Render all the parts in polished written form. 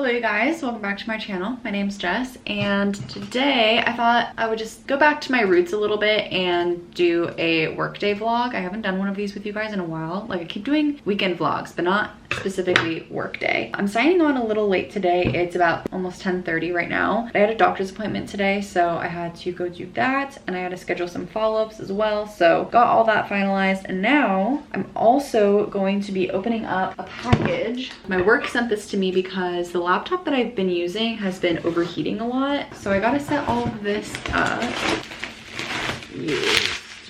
Hello you guys, welcome back to my channel. My name's Jess, and today I thought I would just go back to my roots a little bit and do a workday vlog. I haven't done one of these with you guys in a while. Like, I keep doing weekend vlogs, but not specifically workday. I'm signing on a little late today. It's about almost 10:30 right now. I had a doctor's appointment today, so I had to go do that, and I had to schedule some follow-ups as well. So got all that finalized, and now I'm also going to be opening up a package. My work sent this to me because the laptop that I've been using has been overheating a lot. So I gotta set all of this up.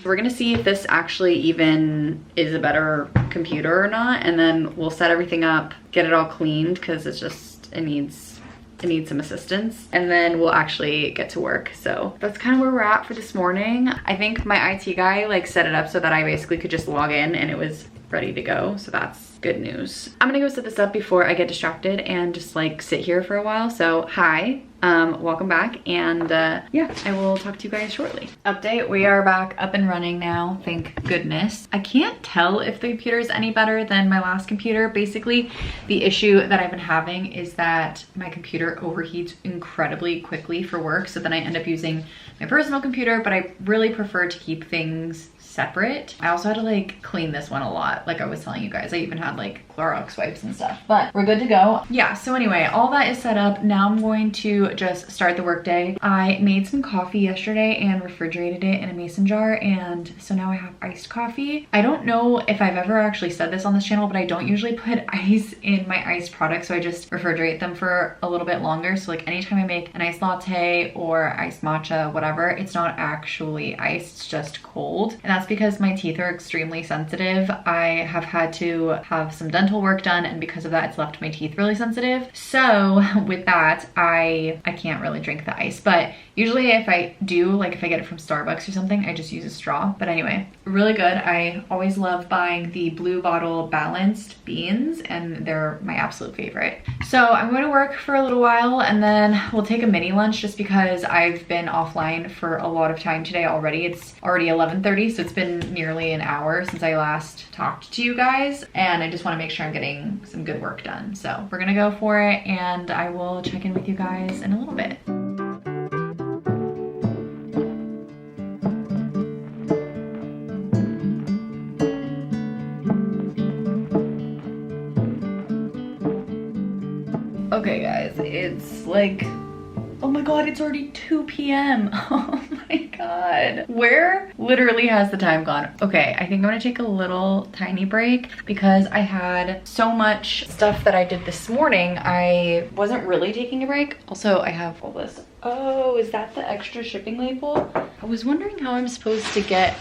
We're gonna see if this actually even is a better computer or not, and then we'll set everything up, get it all cleaned, because it needs some assistance, and then we'll actually get to work. So that's kind of where we're at for this morning. I think my IT guy like set it up so that I basically could just log in and it was ready to go, so that's good news. I'm gonna go set this up before I get distracted and just like sit here for a while. So hi, welcome back, and yeah, I will talk to you guys shortly. Update, we are back up and running now, thank goodness. I can't tell if the computer is any better than my last computer. Basically, the issue that I've been having is that my computer overheats incredibly quickly for work, so then I end up using my personal computer, but I really prefer to keep things separate. I also had to like clean this one a lot, like I was telling you guys. I even had like Clorox wipes and stuff, but we're good to go. Yeah, so anyway, all that is set up. Now I'm going to just start the workday. I made some coffee yesterday and refrigerated it in a mason jar, and so now I have iced coffee. I don't know if I've ever actually said this on this channel, but I don't usually put ice in my iced products, so I just refrigerate them for a little bit longer. So like anytime I make an iced latte or iced matcha, whatever, it's not actually iced, it's just cold. And that's because my teeth are extremely sensitive. I have had to have some dental work done, and because of that, it's left my teeth really sensitive. So with that, I can't really drink the ice, but usually if I do, like if I get it from Starbucks or something, I just use a straw. But anyway, really good. I always love buying the Blue Bottle balanced beans, and they're my absolute favorite. So I'm going to work for a little while, and then we'll take a mini lunch just because I've been offline for a lot of time today already. It's already 11:30, so it's been nearly an hour since I last talked to you guys, and I just want to make sure I'm getting some good work done. So we're gonna go for it, and I will check in with you guys in a little bit. Okay guys, it's like, oh my god, it's already 2 p.m. Oh my god. Where literally has the time gone? Okay, I think I'm gonna take a little tiny break because I had so much stuff that I did this morning. I wasn't really taking a break. Also, I have all this. Oh, is that the extra shipping label? I was wondering how I'm supposed to get...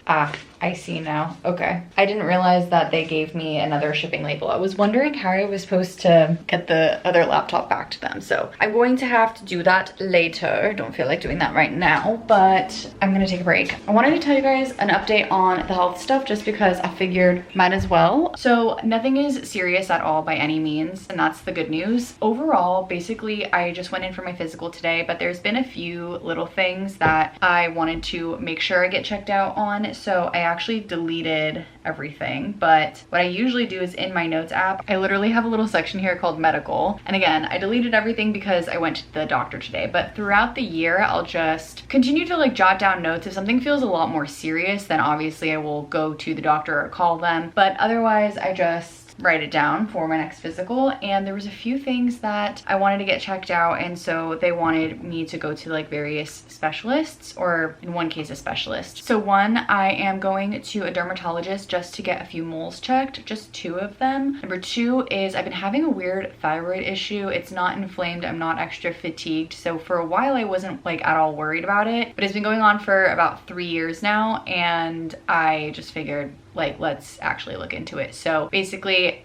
Ah, I see now. Okay. I didn't realize that they gave me another shipping label. I was wondering how I was supposed to get the other laptop back to them. So I'm going to have to do that later. Don't feel like doing that right now, but I'm gonna take a break. I wanted to tell you guys an update on the health stuff just because I figured might as well. So nothing is serious at all by any means, and that's the good news. Overall, basically, I just went in for my physical today, but there's been a few little things that I wanted to make sure I get checked out on. So I actually deleted everything, but what I usually do is in my notes app, I literally have a little section here called medical. And again, I deleted everything because I went to the doctor today, but throughout the year, I'll just continue to like jot down notes. If something feels a lot more serious, then obviously I will go to the doctor or call them. But otherwise, I just write it down for my next physical. And there was a few things that I wanted to get checked out, and so they wanted me to go to like various specialists, or in one case a specialist. So one, I am going to a dermatologist just to get a few moles checked, just 2 of them. Number 2 is I've been having a weird thyroid issue. It's not inflamed, I'm not extra fatigued, so for a while I wasn't like at all worried about it, but it's been going on for about 3 years now, and I just figured like, let's actually look into it. So basically,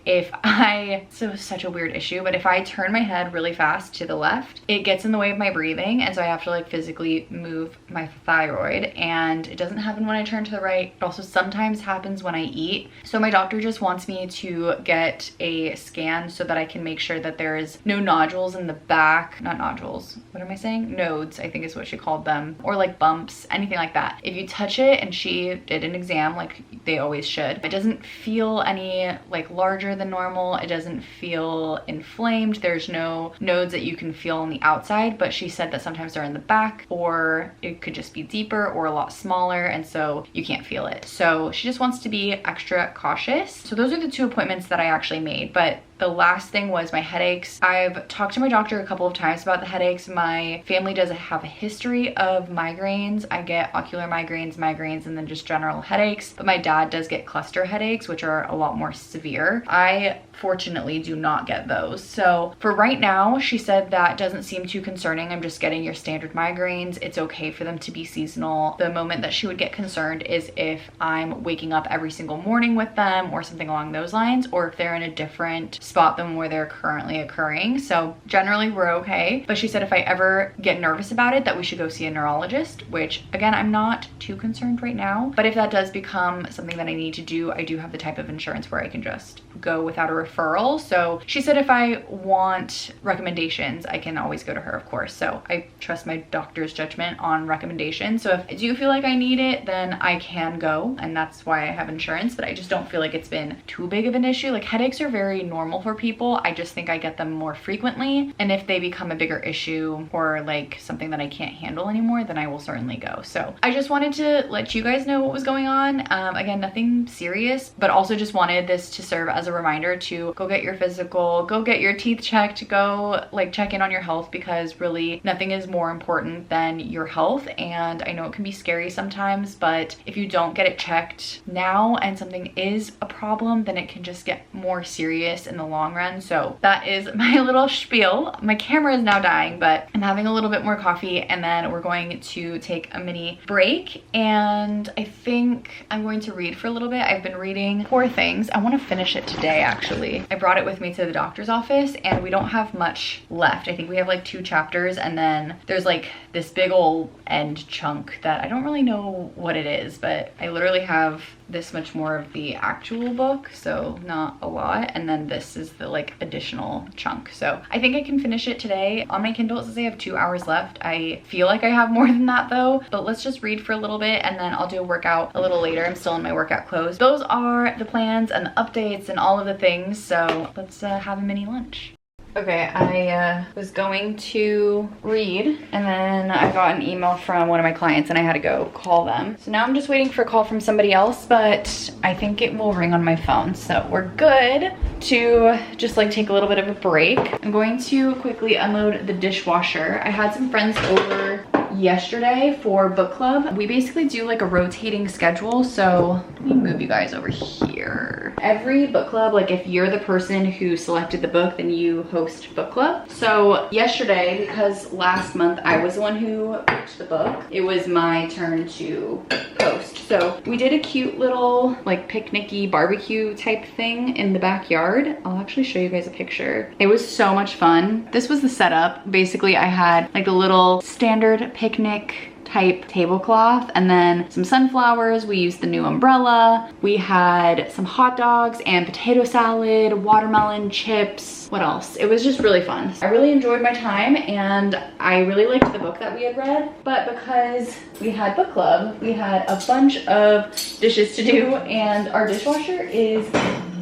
so it's such a weird issue, but if I turn my head really fast to the left, it gets in the way of my breathing, and so I have to like physically move my thyroid, and it doesn't happen when I turn to the right. It also sometimes happens when I eat. So my doctor just wants me to get a scan so that I can make sure that there is no nodules in the back, not nodules, what am I saying? Nodes, I think is what she called them, or like bumps, anything like that. If you touch it, and she did an exam like they always always should. It doesn't feel any like larger than normal. It doesn't feel inflamed. There's no nodes that you can feel on the outside, but she said that sometimes they're in the back, or it could just be deeper or a lot smaller, and so you can't feel it. So she just wants to be extra cautious. So those are the 2 appointments that I actually made. But the last thing was my headaches. I've talked to my doctor a couple of times about the headaches. My family does have a history of migraines. I get ocular migraines, and then just general headaches. But my dad does get cluster headaches, which are a lot more severe. I fortunately do not get those. So for right now, she said that doesn't seem too concerning. I'm just getting your standard migraines. It's okay for them to be seasonal. The moment that she would get concerned is if I'm waking up every single morning with them or something along those lines, or if they're in a different spot than where they're currently occurring. So generally we're okay. But she said if I ever get nervous about it, that we should go see a neurologist, which again, I'm not too concerned right now. But if that does become something that I need to do, I do have the type of insurance where I can just go without a referral. So she said if I want recommendations, I can always go to her, of course. So I trust my doctor's judgment on recommendations. So if I do feel like I need it, then I can go, and that's why I have insurance. But I just don't feel like it's been too big of an issue. Like headaches are very normal for people. I just think I get them more frequently, and if they become a bigger issue or like something that I can't handle anymore, then I will certainly go. So I just wanted to let you guys know what was going on. Again, nothing serious, but also just wanted this to serve as a reminder to go get your physical, go get your teeth checked, go like check in on your health, because really nothing is more important than your health. And I know it can be scary sometimes, but if you don't get it checked now and something is a problem, then it can just get more serious in the long run. So that is my little spiel. My camera is now dying, but I'm having a little bit more coffee, and then we're going to take a mini break, and I think I'm going to read for a little bit. I've been reading Poor Things. I want to finish it today, actually. I brought it with me to the doctor's office, and we don't have much left. I think we have like 2 chapters, and then there's like this big old end chunk that I don't really know what it is, but I literally have this much more of the actual book, so not a lot, and then this is the like additional chunk. So I think I can finish it today. On my Kindle it says I have 2 hours left. I feel like I have more than that though, but let's just read for a little bit, and then I'll do a workout a little later. I'm still in my workout clothes. Those are the plans and the updates and all of the things, so let's have a mini lunch. Okay, I was going to read, and then I got an email from one of my clients and I had to go call them. So now I'm just waiting for a call from somebody else, but I think it will ring on my phone. So we're good to just like take a little bit of a break. I'm going to quickly unload the dishwasher. I had some friends over yesterday for book club. We basically do like a rotating schedule. So let me move you guys over here. Every book club, like if you're the person who selected the book, then you host book club. So yesterday, because last month I was the one who picked the book, it was my turn to host. So we did a cute little like picnicky barbecue type thing in the backyard. I'll actually show you guys a picture. It was so much fun. This was the setup. Basically I had like a little standard picnic type tablecloth, and then some sunflowers. We used the new umbrella. We had some hot dogs and potato salad, watermelon chips. What else? It was just really fun. I really enjoyed my time, and I really liked the book that we had read, but because we had book club, we had a bunch of dishes to do, and our dishwasher is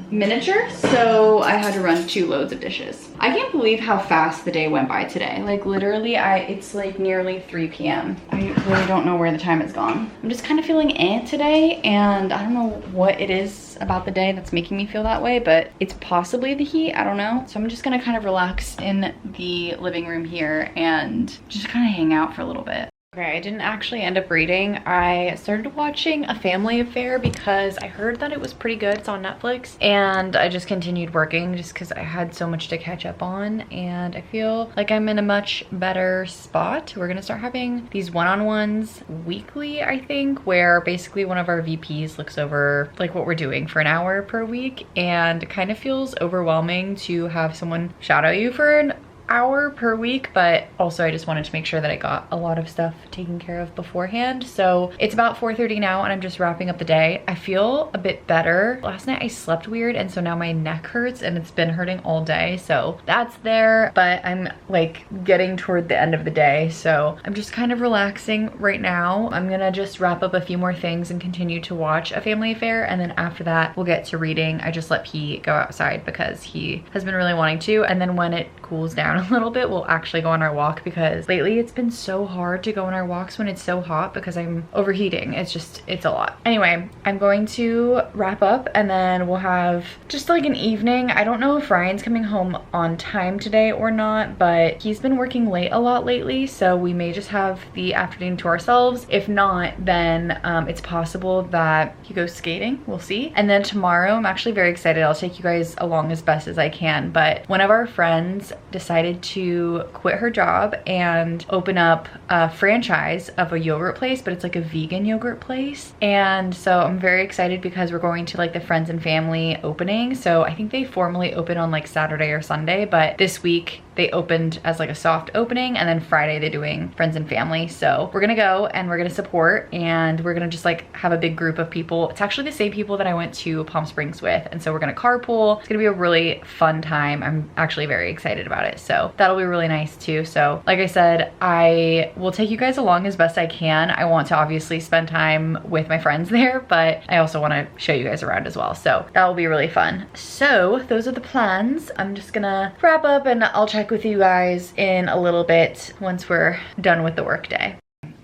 miniature, so I had to run 2 loads of dishes. I can't believe how fast the day went by today. Like literally, it's like nearly 3 p.m. I really don't know where the time has gone. I'm just kind of feeling today, and I don't know what it is about the day that's making me feel that way, but it's possibly the heat, I don't know. So I'm just gonna kind of relax in the living room here and just kind of hang out for a little bit. Okay, I didn't actually end up reading. I started watching A Family Affair because I heard that it was pretty good. It's on Netflix, and I just continued working just because I had so much to catch up on, and I feel like I'm in a much better spot. We're gonna start having these one-on-ones weekly, I think, where basically one of our VPs looks over like what we're doing for an hour per week, and it kind of feels overwhelming to have someone shadow you for hour per week, but also I just wanted to make sure that I got a lot of stuff taken care of beforehand. So it's about 4:30 now and I'm just wrapping up the day. I feel a bit better. Last night I slept weird and so now my neck hurts and it's been hurting all day. So that's there, but I'm like getting toward the end of the day. So I'm just kind of relaxing right now. I'm gonna just wrap up a few more things and continue to watch A Family Affair. And then after that, we'll get to reading. I just let Pete go outside because he has been really wanting to. And then when it cools down a little bit, we'll actually go on our walk because lately it's been so hard to go on our walks when it's so hot because I'm overheating. It's a lot. Anyway, I'm going to wrap up and then we'll have just like an evening. I don't know if Ryan's coming home on time today or not, but he's been working late a lot lately, so we may just have the afternoon to ourselves. If not, then it's possible that he goes skating. We'll see. And then tomorrow, I'm actually very excited. I'll take you guys along as best as I can, but one of our friends decided to quit her job and open up a franchise of a yogurt place, but it's like a vegan yogurt place. And so I'm very excited because we're going to like the friends and family opening. So I think they formally open on like Saturday or Sunday, but this week they opened as like a soft opening, and then Friday they're doing friends and family. So we're gonna go and we're gonna support, and we're gonna just like have a big group of people. It's actually the same people that I went to Palm Springs with, and so we're gonna carpool. It's gonna be a really fun time. I'm actually very excited about it, so that'll be really nice too. So like I said, I will take you guys along as best I can. I want to obviously spend time with my friends there, but I also want to show you guys around as well, so that will be really fun. So those are the plans. I'm just gonna wrap up and I'll check with you guys in a little bit once we're done with the workday.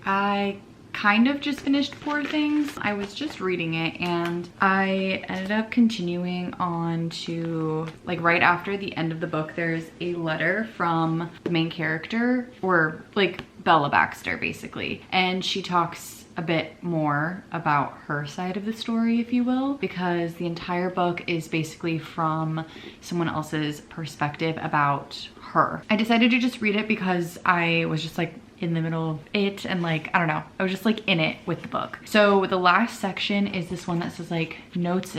I kind of just finished Poor Things. I was just reading it and I ended up continuing on to like right after the end of the book. There's a letter from the main character, or like Bella Baxter basically, and she talks a bit more about her side of the story, if you will, because the entire book is basically from someone else's perspective about her. I decided to just read it because I was just like in the middle of it and like, I don't know, I was just like in it with the book. So the last section is this one that says like notes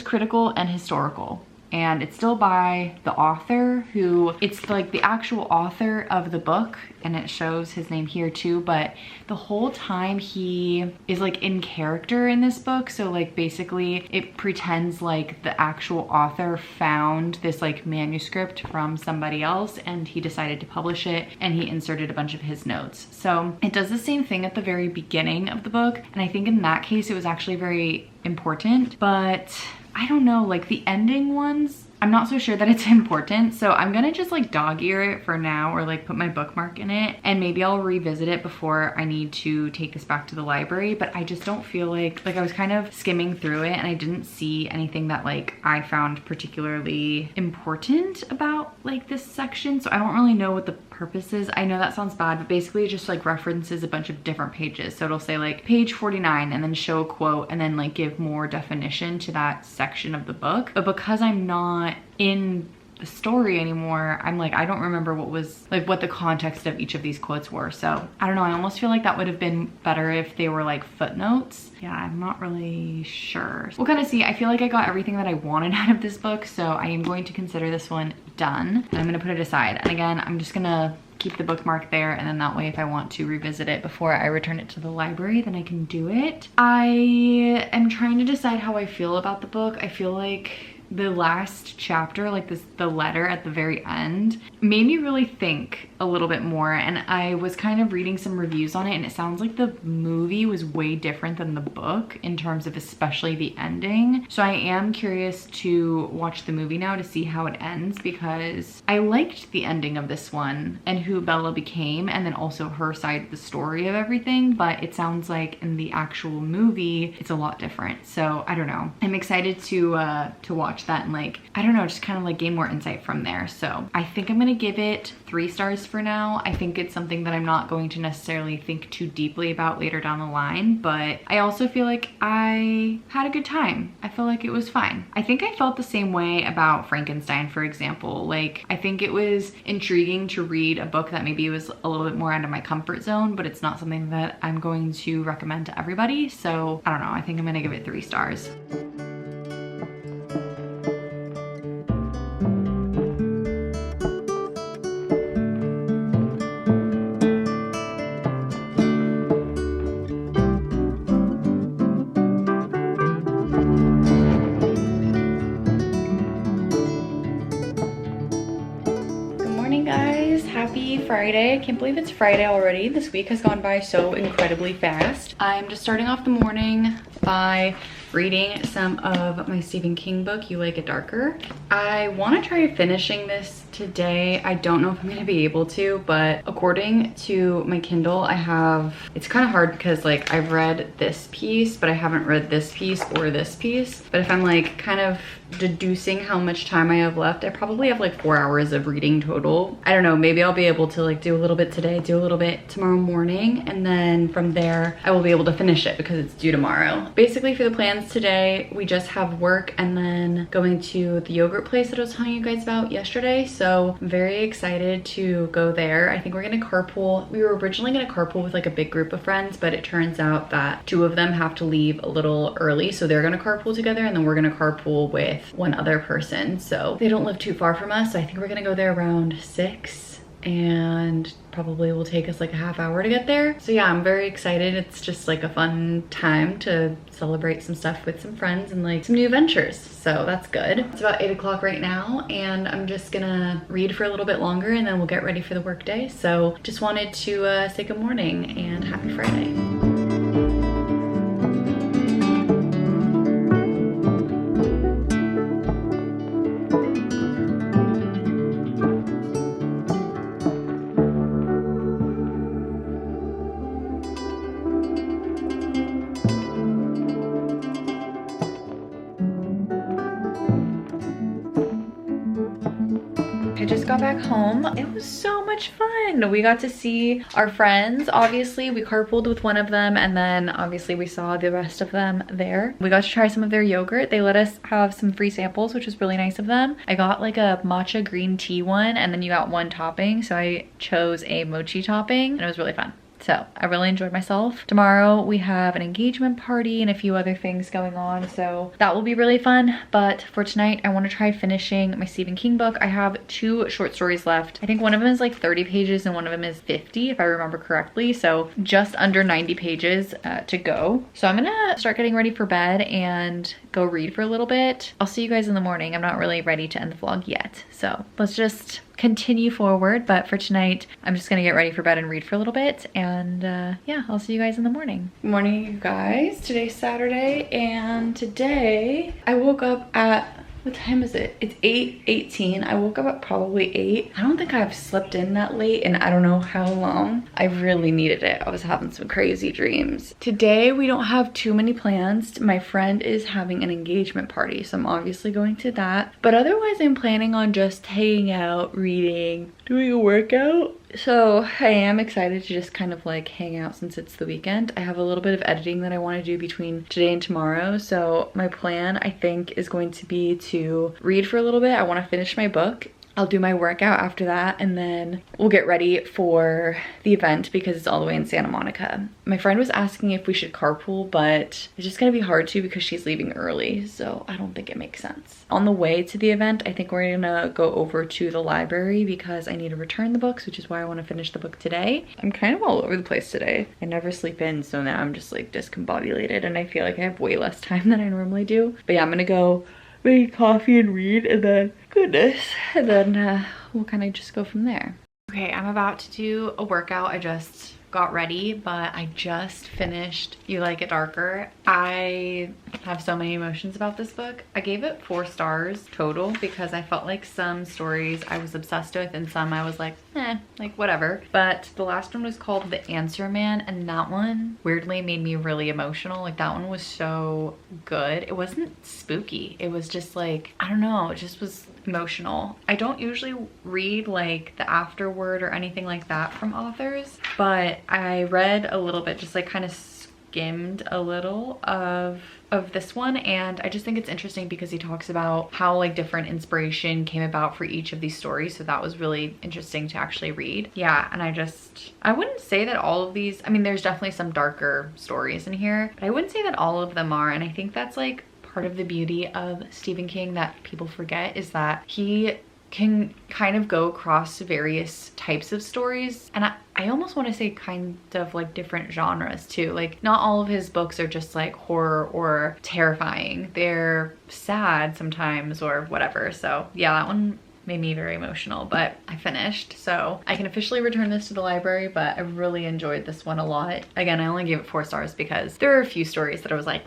critical and historical. And it's still by the author, who, it's like the actual author of the book, and it shows his name here too, but the whole time he is like in character in this book. So like basically it pretends like the actual author found this like manuscript from somebody else and he decided to publish it, and he inserted a bunch of his notes. So it does the same thing at the very beginning of the book, and I think in that case it was actually very important, but I don't know, like the ending ones, I'm not so sure that it's important. So I'm gonna just like dog ear it for now, or like put my bookmark in it, and maybe I'll revisit it before I need to take this back to the library. But I just don't feel like I was kind of skimming through it and I didn't see anything that like I found particularly important about like this section. So I don't really know what the purpose is. I know that sounds bad, but basically it just like references a bunch of different pages. So it'll say like page 49 and then show a quote and then like give more definition to that section of the book. But because I'm not in the story anymore, I'm like, I don't remember what the context of each of these quotes were. So I don't know, I almost feel like that would have been better if they were like footnotes. Yeah, I'm not really sure. We'll kind of see. I feel like I got everything that I wanted out of this book, so I am going to consider this one done. And I'm gonna put it aside. And again, I'm just gonna keep the bookmark there, and then that way if I want to revisit it before I return it to the library, then I can do it. I am trying to decide how I feel about the book. I feel like the last chapter, like the letter at the very end, made me really think a little bit more. And I was kind of reading some reviews on it, and it sounds like the movie was way different than the book in terms of especially the ending. So I am curious to watch the movie now to see how it ends, because I liked the ending of this one and who Bella became, and then also her side of the story of everything. But it sounds like in the actual movie it's a lot different. So I don't know. I'm excited to watch that and like, I don't know, just kind of like gain more insight from there. So I think I'm gonna give it 3 stars for now. I think it's something that I'm not going to necessarily think too deeply about later down the line, but I also feel like I had a good time. I feel like it was fine. I think I felt the same way about Frankenstein, for example. Like, I think it was intriguing to read a book that maybe was a little bit more out of my comfort zone, but it's not something that I'm going to recommend to everybody. So I don't know, I think I'm gonna give it 3 stars. morning, guys. Happy Friday. Can't believe it's Friday already. This week has gone by so incredibly fast. I'm just starting off the morning by reading some of my Stephen King book, You Like It Darker. I want to try finishing this today. I don't know if I'm going to be able to, but according to my Kindle, it's kind of hard because like I've read this piece, but I haven't read this piece or this piece. But if I'm like kind of deducing how much time I have left, I probably have like 4 hours of reading total. I don't know, maybe I'll be able to like do a little bit today, do a little bit tomorrow morning, and then from there I will be able to finish it because it's due tomorrow. Basically for the plans today, we just have work and then going to the yogurt place that I was telling you guys about yesterday. So I'm very excited to go there. I think we're gonna carpool. We were originally gonna carpool with like a big group of friends, but it turns out that 2 of them have to leave a little early, so they're gonna carpool together, and then we're gonna carpool with one other person. So they don't live too far from us, so I think we're gonna go there around 6, and probably will take us like a half hour to get there. So yeah, I'm very excited. It's just like a fun time to celebrate some stuff with some friends and like some new adventures. So that's good. It's about 8 o'clock right now, and I'm just gonna read for a little bit longer and then we'll get ready for the work day. So just wanted to say good morning and happy Friday. I just got back home. It was so much fun. We got to see our friends. Obviously, we carpooled with one of them, and then obviously we saw the rest of them there. We got to try some of their yogurt. They let us have some free samples, which was really nice of them. I got like a matcha green tea one, and then you got one topping. So I chose a mochi topping, and it was really fun. So I really enjoyed myself. Tomorrow we have an engagement party and a few other things going on, so that will be really fun. But for tonight, I want to try finishing my Stephen King book. I have 2 short stories left. I think one of them is like 30 pages and one of them is 50, if I remember correctly. So just under 90 pages to go. So I'm gonna start getting ready for bed and go read for a little bit. I'll see you guys in the morning. I'm not really ready to end the vlog yet. So let's just continue forward, but for tonight I'm just gonna get ready for bed and read for a little bit, and yeah, I'll see you guys in the morning. Good morning, you guys. Today's Saturday, and today I woke up at, what time is it? It's 8:18. I woke up at probably 8. I don't think I've slept in that late and I don't know how long. I really needed it. I was having some crazy dreams. Today we don't have too many plans. My friend is having an engagement party, so I'm obviously going to that. But otherwise I'm planning on just hanging out, reading, doing a workout. So I am excited to just kind of like hang out since it's the weekend. I have a little bit of editing that I want to do between today and tomorrow. So my plan, I think, is going to be to read for a little bit. I want to finish my book. I'll do my workout after that, and then we'll get ready for the event because it's all the way in Santa Monica. My friend was asking if we should carpool, but it's just gonna be hard to because she's leaving early, so I don't think it makes sense. On the way to the event, I think we're gonna go over to the library because I need to return the books, which is why I want to finish the book today. I'm kind of all over the place today. I never sleep in, so now I'm just like discombobulated, and I feel like I have way less time than I normally do. But yeah, I'm gonna go make coffee and read, and then goodness, and then we'll kind of just go from there. Okay, I'm about to do a workout. I just got ready, but I just finished You Like It Darker. I have so many emotions about this book. I gave it 4 stars total because I felt like some stories I was obsessed with and some I was like, like whatever. But the last one was called The Answer Man, and that one weirdly made me really emotional. Like that one was so good. It wasn't spooky. It was just like, I don't know, it just was emotional. I don't usually read like the afterword or anything like that from authors, but I read a little bit, just like kind of skimmed a little of this one, and I just think it's interesting because he talks about how like different inspiration came about for each of these stories, so that was really interesting to actually read. Yeah, and I wouldn't say that all of these, I mean there's definitely some darker stories in here, but I wouldn't say that all of them are, and I think that's like part of the beauty of Stephen King that people forget, is that he can kind of go across various types of stories, and I almost want to say kind of like different genres too. Like not all of his books are just like horror or terrifying. They're sad sometimes or whatever. So yeah, that one made me very emotional, but I finished. So I can officially return this to the library, but I really enjoyed this one a lot. Again, I only gave it 4 stars because there are a few stories that I was like,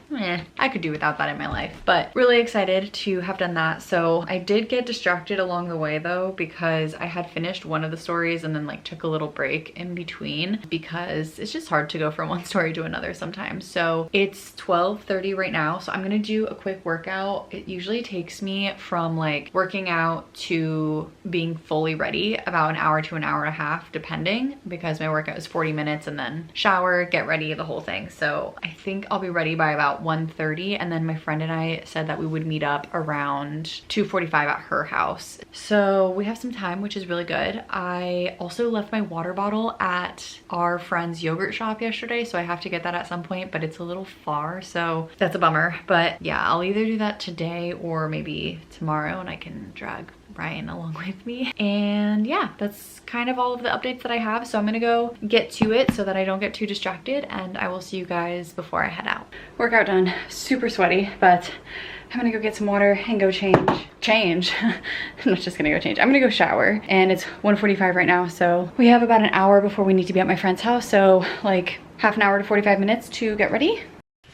I could do without that in my life, but really excited to have done that. So I did get distracted along the way though, because I had finished one of the stories and then like took a little break in between because it's just hard to go from one story to another sometimes. So it's 12:30 right now. So I'm gonna do a quick workout. It usually takes me from like working out to being fully ready about an hour to an hour and a half, depending, because my workout is 40 minutes and then shower, get ready, the whole thing. So I think I'll be ready by about 1:30, and then my friend and I said that we would meet up around 2:45 at her house. So we have some time, which is really good. I also left my water bottle at our friend's yogurt shop yesterday, so I have to get that at some point, but it's a little far, so that's a bummer. But yeah, I'll either do that today or maybe tomorrow, and I can drag Ryan along with me. And yeah, that's kind of all of the updates that I have. So I'm gonna go get to it so that I don't get too distracted, and I will see you guys before I head out. Workout done, super sweaty, but I'm gonna go get some water and go change. I'm not just gonna go change. I'm gonna go shower, and it's 1:45 right now. So we have about an hour before we need to be at my friend's house. So like half an hour to 45 minutes to get ready.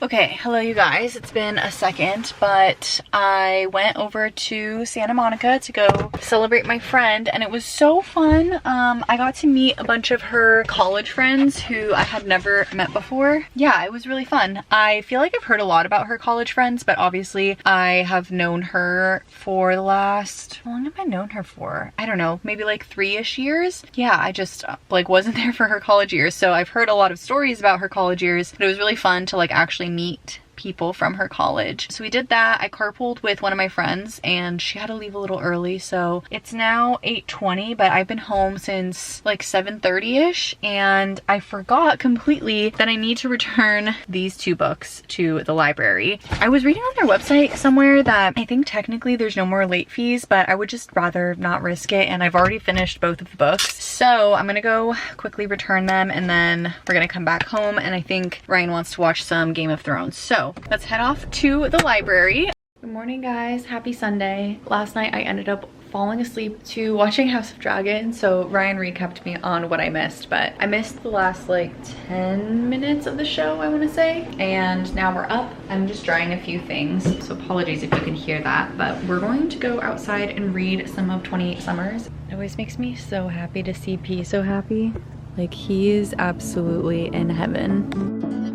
Okay, hello you guys. It's been a second, but I went over to Santa Monica to go celebrate my friend, and it was so fun. I got to meet a bunch of her college friends who I had never met before. Yeah, it was really fun. I feel like I've heard a lot about her college friends, but obviously I have known her for the last, how long have I known her for? I don't know, maybe like 3-ish years. Yeah, I just like wasn't there for her college years, so I've heard a lot of stories about her college years, but it was really fun to like actually meet people from her college. So we did that. I carpooled with one of my friends and she had to leave a little early, so it's now 8:20, but I've been home since like 7:30-ish, and I forgot completely that I need to return these 2 books to the library. I was reading on their website somewhere that I think technically there's no more late fees, but I would just rather not risk it, and I've already finished both of the books. So I'm gonna go quickly return them, and then we're gonna come back home, and I think Ryan wants to watch some Game of Thrones. So let's head off to the library. Good morning guys, happy Sunday. Last night I ended up falling asleep to watching House of Dragon, so Ryan recapped me on what I missed, but I missed the last like 10 minutes of the show, I want to say, and now we're up. I'm just drying a few things, so apologies if you can hear that, but we're going to go outside and read some of 28 Summers. It always makes me so happy to see P so happy. Like, he is absolutely in heaven.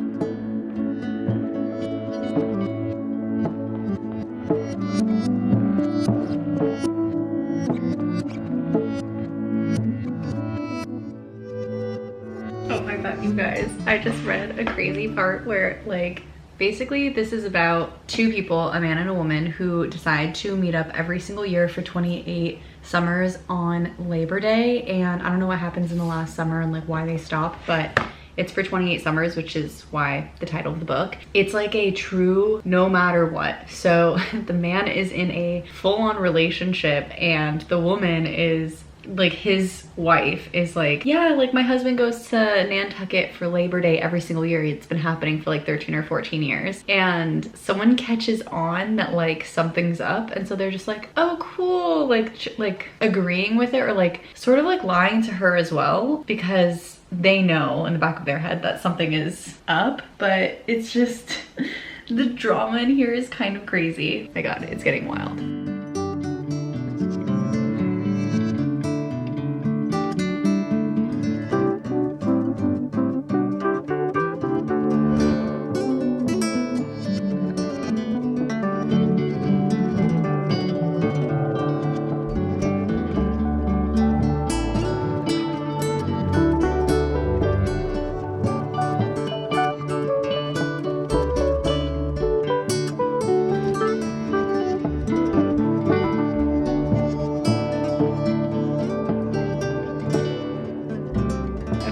You guys, I just read a crazy part where like basically this is about 2 people, a man and a woman, who decide to meet up every single year for 28 summers on Labor Day, and I don't know what happens in the last summer and like why they stop, but it's for 28 summers, which is why the title of the book. It's like a true no matter what. So the man is in a full-on relationship, and the woman is like, his wife is like, yeah, like my husband goes to Nantucket for Labor Day every single year. It's been happening for like 13 or 14 years. And someone catches on that like something's up, and so they're just like, oh cool, like agreeing with it, or like sort of like lying to her as well, because they know in the back of their head that something is up. But it's just the drama in here is kind of crazy. My god, it's getting wild.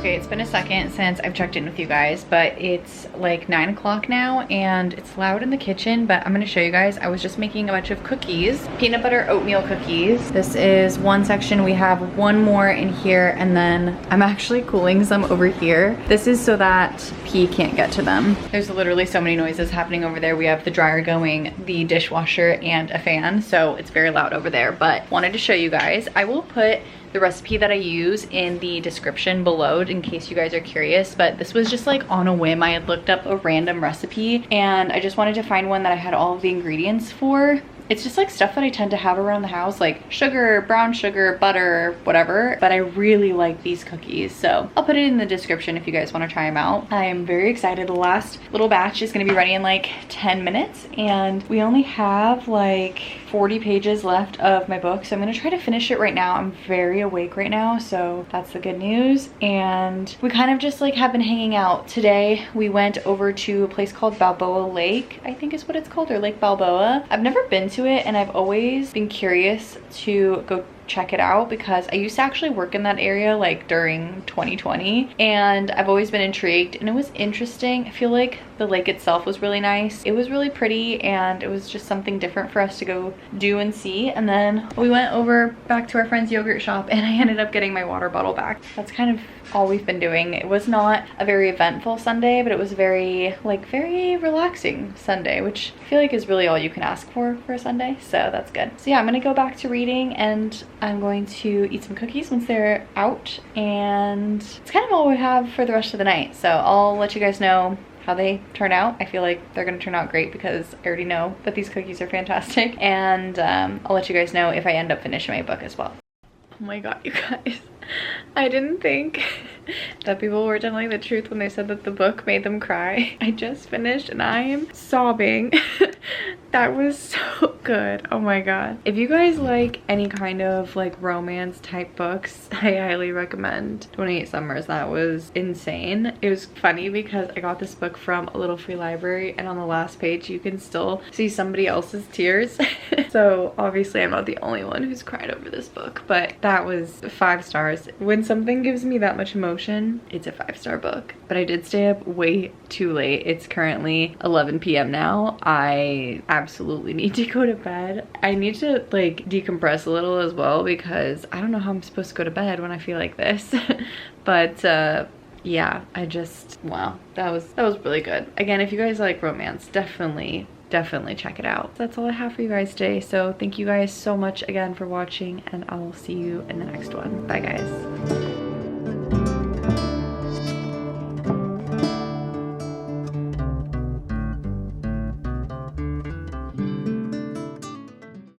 Okay, it's been a second since I've checked in with you guys, but it's like 9 o'clock now and it's loud in the kitchen, but I'm gonna show you guys. I was just making a bunch of cookies, peanut butter oatmeal cookies. This is one section. We have one more in here, and then I'm actually cooling some over here. This is so that P can't get to them. There's literally so many noises happening over there. We have the dryer going, the dishwasher, and a fan, so it's very loud over there, but wanted to show you guys. I will put the recipe that I use in the description below in case you guys are curious, but this was just like on a whim. I had looked up a random recipe and I just wanted to find one that I had all of the ingredients for. It's just like stuff that I tend to have around the house, like sugar, brown sugar, butter, whatever, but I really like these cookies, so I'll put it in the description if you guys want to try them out. I am very excited. The last little batch is going to be ready in like 10 minutes and we only have like 40 pages left of my book, so I'm going to try to finish it right now. I'm very awake right now, so that's the good news. And we kind of just like have been hanging out. Today we went over to a place called Balboa Lake, I think is what it's called, or Lake Balboa. I've never been to it and I've always been curious to go check it out because I used to actually work in that area like during 2020 and I've always been intrigued, and it was interesting. I feel like the lake itself was really nice. It was really pretty and it was just something different for us to go do and see. And then we went over back to our friend's yogurt shop and I ended up getting my water bottle back. That's kind of all we've been doing. It was not a very eventful Sunday, but it was very relaxing Sunday, which I feel like is really all you can ask for a Sunday, so that's good. So yeah, I'm gonna go back to reading and I'm going to eat some cookies once they're out, and it's kind of all we have for the rest of the night, so I'll let you guys know how they turn out. I feel like they're gonna turn out great because I already know that these cookies are fantastic, and I'll let you guys know if I end up finishing my book as well. Oh my god, you guys. I didn't think that people were telling the truth when they said that the book made them cry. I just finished and I am sobbing. That was so good. Oh my god. If you guys like any kind of like romance type books, I highly recommend 28 Summers. That was insane. It was funny because I got this book from a little free library and on the last page you can still see somebody else's tears. So obviously I'm not the only one who's cried over this book, but that was 5 stars. When something gives me that much emotion, it's a 5-star book. But I did stay up way too late. It's currently 11 p.m. now. I absolutely need to go to bed. I need to like decompress a little as well because I don't know how I'm supposed to go to bed when I feel like this. But yeah, wow, that was really good. Again, if you guys like romance, definitely check it out. That's all I have for you guys today, so thank you guys so much again for watching and I will see you in the next one. Bye guys.